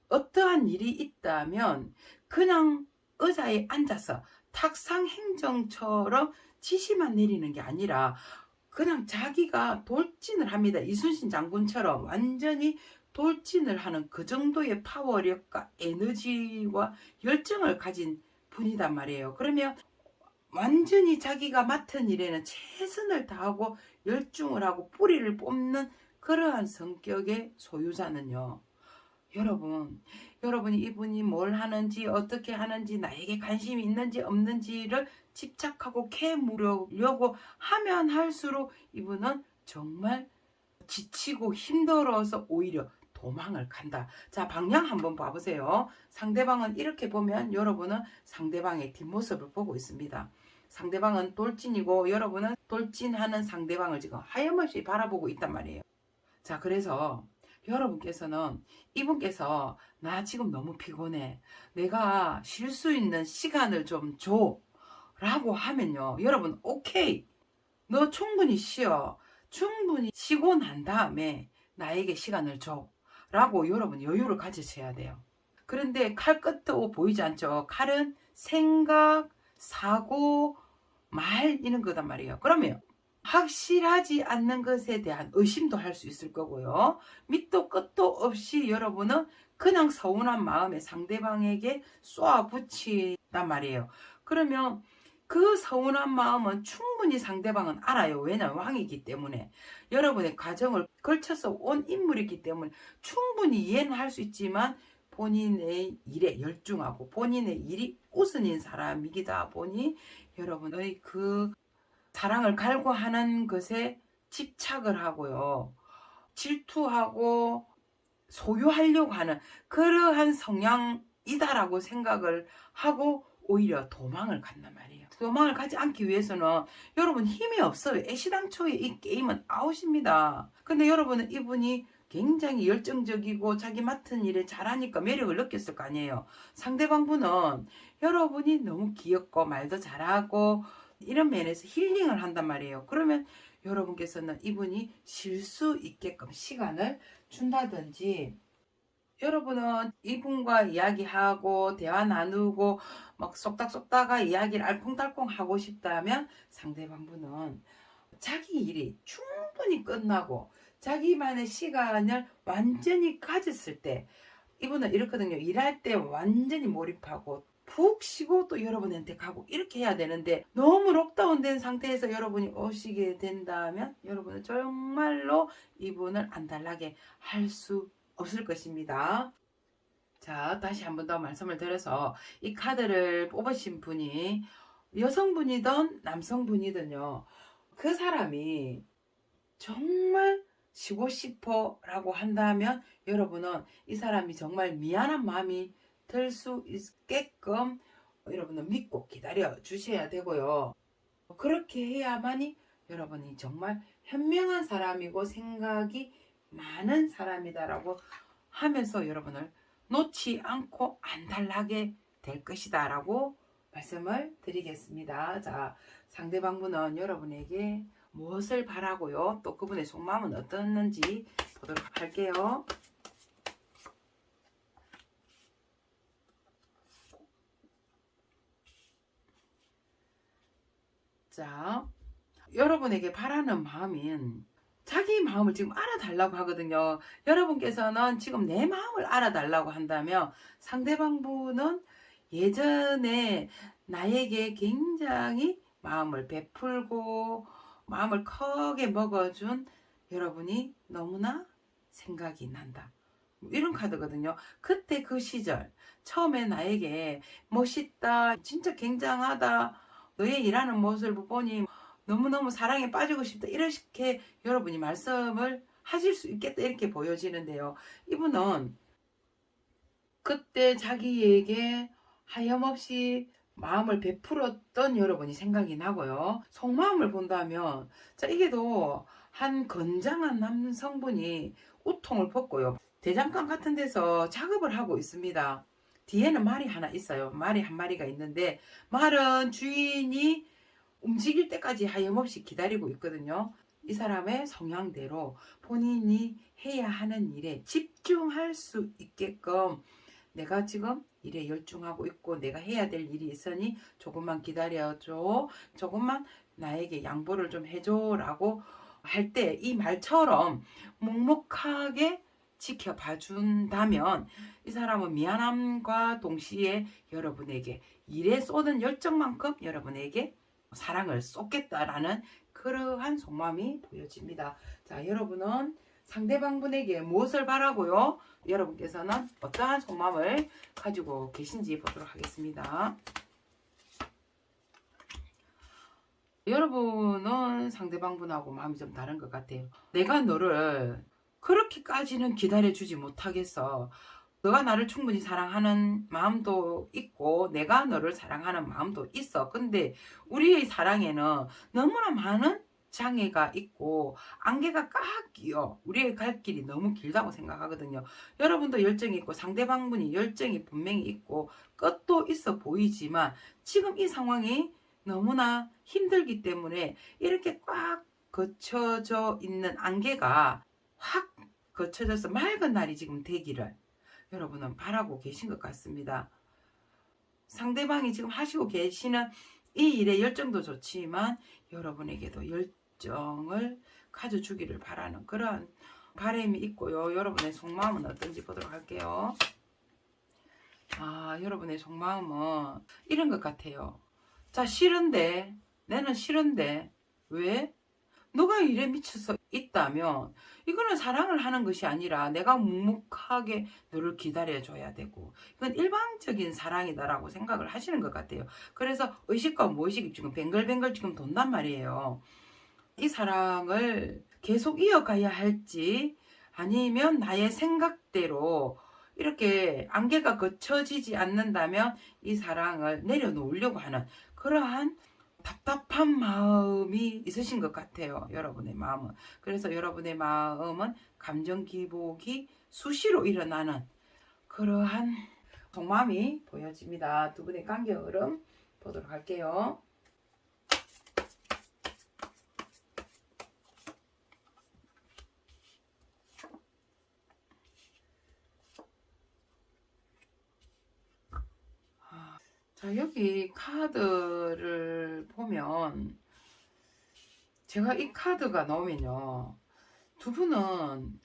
어떠한 일이 있다면 그냥 의자에 앉아서 탁상 행정처럼 지시만 내리는 게 아니라 그냥 자기가 돌진을 합니다. 이순신 장군처럼 완전히 돌진을 하는 그 정도의 파워력과 에너지와 열정을 가진 분이단 말이에요. 그러면 완전히 자기가 맡은 일에는 최선을 다하고 열중을 하고 뿌리를 뽑는 그러한 성격의 소유자는요. 여러분이 이분이 뭘 하는지 어떻게 하는지 나에게 관심이 있는지 없는지를 집착하고 캐물으려고 하면 할수록 이분은 정말 지치고 힘들어서 오히려 도망을 간다. 자, 방향 한번 봐보세요. 상대방은 이렇게 보면 여러분은 상대방의 뒷모습을 보고 있습니다. 상대방은 돌진이고 여러분은 돌진하는 상대방을 지금 하염없이 바라보고 있단 말이에요. 자, 그래서 여러분께서는 이분께서 나 지금 너무 피곤해. 내가 쉴 수 있는 시간을 좀 줘. 라고 하면요. 여러분 오케이. 너 충분히 쉬어. 충분히 쉬고 난 다음에 나에게 시간을 줘. 라고 여러분 여유를 가지셔야 돼요. 그런데 칼 끝도 보이지 않죠. 칼은 생각, 사고, 말 이런 거단 말이에요. 그러면 확실하지 않는 것에 대한 의심도 할 수 있을 거고요. 밑도 끝도 없이 여러분은 그냥 서운한 마음에 상대방에게 쏘아붙인단 말이에요. 그러면 그 서운한 마음은 충분히 상대방은 알아요. 왜냐하면 왕이기 때문에 여러분의 가정을 걸쳐서 온 인물이기 때문에 충분히 이해는 할 수 있지만 본인의 일에 열중하고 본인의 일이 우선인 사람이기다 보니 여러분의 그 사랑을 갈구하는 것에 집착을 하고요. 질투하고 소유하려고 하는 그러한 성향이다라고 생각을 하고 오히려 도망을 간단 말이에요. 도망을 가지 않기 위해서는 여러분 힘이 없어요. 애시당초에 이 게임은 아웃입니다. 근데 여러분은 이분이 굉장히 열정적이고 자기 맡은 일에 잘하니까 매력을 느꼈을 거 아니에요. 상대방 분은 여러분이 너무 귀엽고 말도 잘하고 이런 면에서 힐링을 한단 말이에요. 그러면 여러분께서는 이분이 쉴 수 있게끔 시간을 준다든지 여러분은 이분과 이야기하고 대화 나누고 막 쏙닥쏙닥아 이야기를 알콩달콩 하고 싶다면 상대방 분은 자기 일이 충분히 끝나고 자기만의 시간을 완전히 가졌을 때 이분은 이렇거든요. 일할 때 완전히 몰입하고 푹 쉬고 또 여러분한테 가고 이렇게 해야 되는데 너무 록다운된 상태에서 여러분이 오시게 된다면 여러분은 정말로 이분을 안달나게 할 수 없을 것입니다. 자, 다시 한 번 더 말씀을 드려서 이 카드를 뽑으신 분이 여성분이든 남성분이든요. 그 사람이 정말 쉬고 싶어 라고 한다면 여러분은 이 사람이 정말 미안한 마음이 들 수 있게끔 여러분은 믿고 기다려 주셔야 되고요. 그렇게 해야만이 여러분이 정말 현명한 사람이고 생각이 많은 사람이다라고 하면서 여러분을 놓지 않고 안달나게 될 것이다 라고 말씀을 드리겠습니다. 자, 상대방분은 여러분에게 무엇을 바라고요? 또 그분의 속마음은 어떻는지 보도록 할게요. 자, 여러분에게 바라는 마음인 자기 마음을 지금 알아달라고 하거든요. 여러분께서는 지금 내 마음을 알아달라고 한다면 상대방분은 예전에 나에게 굉장히 마음을 베풀고 마음을 크게 먹어준 여러분이 너무나 생각이 난다. 이런 카드거든요. 그때 그 시절 처음에 나에게 멋있다, 진짜 굉장하다, 너의 일하는 모습을 보니 너무너무 사랑에 빠지고 싶다, 이렇게 여러분이 말씀을 하실 수 있겠다 이렇게 보여지는데요. 이분은 그때 자기에게 하염없이 마음을 베풀었던 여러분이 생각이 나고요. 속마음을 본다면 자, 이게도 한 건장한 남성분이 우통을 벗고요, 대장간 같은 데서 작업을 하고 있습니다. 뒤에는 말이 하나 있어요. 말이 한 마리가 있는데 말은 주인이 움직일 때까지 하염없이 기다리고 있거든요. 이 사람의 성향대로 본인이 해야 하는 일에 집중할 수 있게끔 내가 지금 일에 열중하고 있고 내가 해야 될 일이 있으니 조금만 기다려줘, 조금만 나에게 양보를 좀 해줘 라고 할 때 이 말처럼 묵묵하게 지켜봐 준다면 이 사람은 미안함과 동시에 여러분에게 일에 쏟은 열정만큼 여러분에게 사랑을 쏟겠다라는 그러한 속마음이 보여집니다. 자, 여러분은 상대방분에게 무엇을 바라고요? 여러분께서는 어떠한 속마음을 가지고 계신지 보도록 하겠습니다. 여러분은 상대방분하고 마음이 좀 다른 것 같아요. 내가 너를 그렇게까지는 기다려주지 못하겠어. 너가 나를 충분히 사랑하는 마음도 있고 내가 너를 사랑하는 마음도 있어. 근데 우리의 사랑에는 너무나 많은 장애가 있고 안개가 꽉 끼어 우리의 갈 길이 너무 길다고 생각하거든요. 여러분도 열정이 있고 상대방분이 열정이 분명히 있고 끝도 있어 보이지만 지금 이 상황이 너무나 힘들기 때문에 이렇게 꽉 거쳐져 있는 안개가 확 거쳐져서 맑은 날이 지금 되기를 여러분은 바라고 계신 것 같습니다. 상대방이 지금 하시고 계시는 이 일의 열정도 좋지만 여러분에게도 열정을 가져주기를 바라는 그런 바람이 있고요. 여러분의 속마음은 어떤지 보도록 할게요. 아, 여러분의 속마음은 이런 것 같아요. 자, 싫은데, 나는 싫은데, 왜? 너가 일에 미쳐서 있다면 이거는 사랑을 하는 것이 아니라 내가 묵묵하게 너를 기다려줘야 되고 이건 일방적인 사랑이다라고 생각을 하시는 것 같아요. 그래서 의식과 무의식이 지금 뱅글뱅글 지금 돈단 말이에요. 이 사랑을 계속 이어가야 할지 아니면 나의 생각대로 이렇게 안개가 거쳐지지 않는다면 이 사랑을 내려놓으려고 하는 그러한 답답한 마음이 있으신 것 같아요. 여러분의 마음은. 그래서 여러분의 마음은 감정 기복이 수시로 일어나는 그러한 속마음이 보여집니다. 두 분의 관계 흐름 보도록 할게요. 자, 여기 카드를 보면 제가 이 카드가 나오면요, 두 분은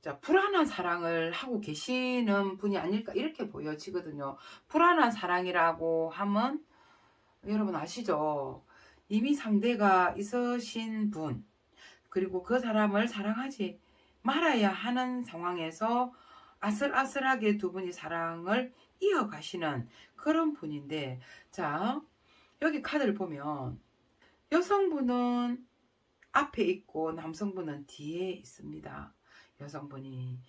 자, 불안한 사랑을 하고 계시는 분이 아닐까 이렇게 보여지거든요. 불안한 사랑이라고 하면 여러분 아시죠? 이미 상대가 있으신 분, 그리고 그 사람을 사랑하지 말아야 하는 상황에서 아슬아슬하게 두 분이 사랑을 이어가시는 그런 분인데, 자, 여기 카드를 보면 여성분은 앞에 있고 남성분은 뒤에 있습니다. 여성분이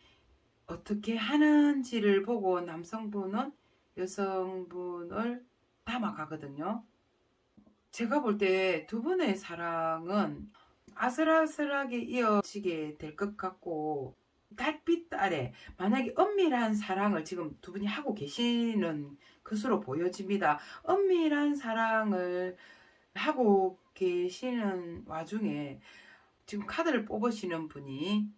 어떻게 하는지를 보고 남성분은 여성분을 담아가거든요. 제가 볼 때 두 분의 사랑은 아슬아슬하게 이어지게 될 것 같고, 달빛 아래 만약에 은밀한 사랑을 지금 두 분이 하고 계시는 것으로 보여집니다. 은밀한 사랑을 하고 계시는 와중에 지금 카드를 뽑으시는 분이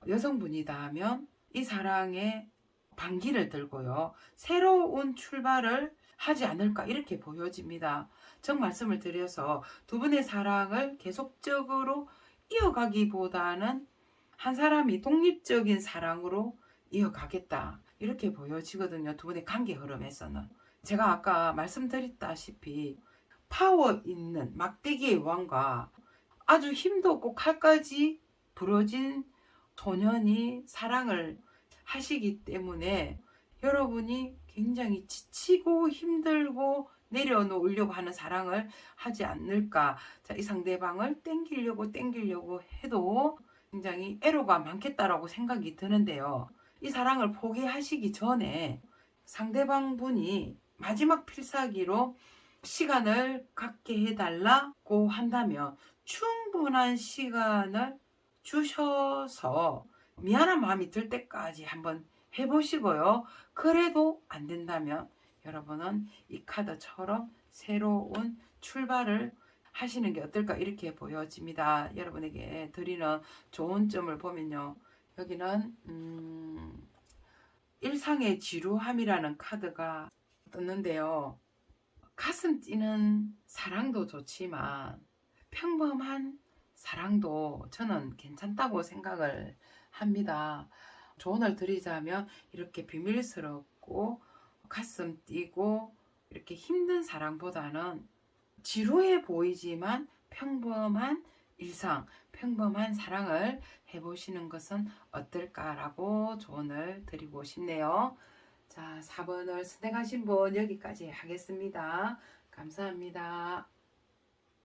여성분이다 하면 이 사랑의 반기를 들고요, 새로운 출발을 하지 않을까 이렇게 보여집니다. 정 말씀을 드려서 두 분의 사랑을 계속적으로 이어가기보다는 한 사람이 독립적인 사랑으로 이어가겠다 이렇게 보여지거든요. 두 분의 관계 흐름에서는 제가 아까 말씀드렸다시피 파워 있는 막대기의 왕과 아주 힘도 없고 칼까지 부러진 소년이 사랑을 하시기 때문에 여러분이 굉장히 지치고 힘들고 내려놓으려고 하는 사랑을 하지 않을까. 자, 이 상대방을 땡기려고 해도 굉장히 애로가 많겠다라고 생각이 드는데요. 이 사랑을 포기하시기 전에 상대방 분이 마지막 필살기로 시간을 갖게 해달라고 한다면 충분한 시간을 주셔서 미안한 마음이 들 때까지 한번 해보시고요. 그래도 안 된다면 여러분은 이 카드처럼 새로운 출발을 하시는 게 어떨까 이렇게 보여집니다. 여러분에게 드리는 좋은 점을 보면요, 여기는 일상의 지루함이라는 카드가 떴는데요. 가슴 뛰는 사랑도 좋지만 평범한 사랑도 저는 괜찮다고 생각을 합니다. 조언을 드리자면 이렇게 비밀스럽고 가슴 뛰고 이렇게 힘든 사랑보다는 지루해 보이지만 평범한 일상, 평범한 사랑을 해보시는 것은 어떨까라고 조언을 드리고 싶네요. 자, 4번을 선택하신 분 여기까지 하겠습니다. 감사합니다.